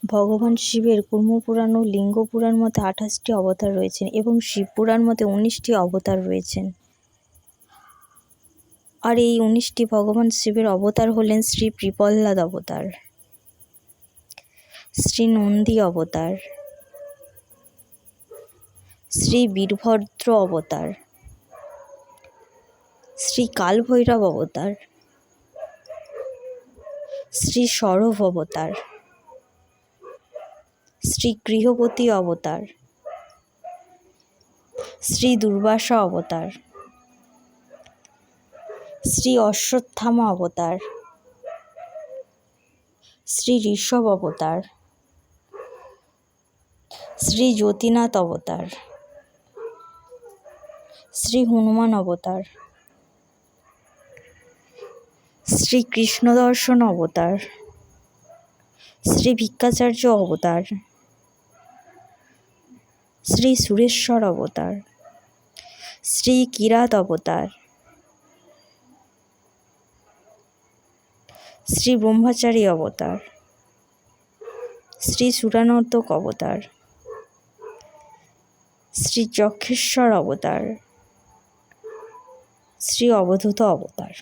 ভগবান শিবের কুর্মপুরাণ ও লিঙ্গ পুরাণ মতে 28টি অবতার রয়েছেন এবং শিব পুরাণ মতে 19টি অবতার রয়েছেন। আর এই 19টি ভগবান শিবের অবতার হলেন শ্রী প্রহ্লাদ অবতার, শ্রী নন্দী অবতার, শ্রী বীরভদ্র অবতার, শ্রী কালভৈরব অবতার, শ্রী সরভ অবতার, শ্রী গৃহপতি অবতার, শ্রী দুর্বাসা অবতার, শ্রী অশ্বত্থামা অবতার, শ্রী ঋষভ অবতার, শ্রী জ্যোতিনাথ অবতার, শ্রী হনুমান অবতার, শ্রী কৃষ্ণদর্শন অবতার, শ্রী ভিক্ষাচার্য অবতার, শ্রী সুরেশ্বর অবতার, শ্রী কিরাত অবতার, শ্রী ব্রহ্মচারী অবতার, শ্রী সুরানর্দক অবতার, শ্রী যক্ষেশ্বর অবতার, শ্রী অবধূত অবতার।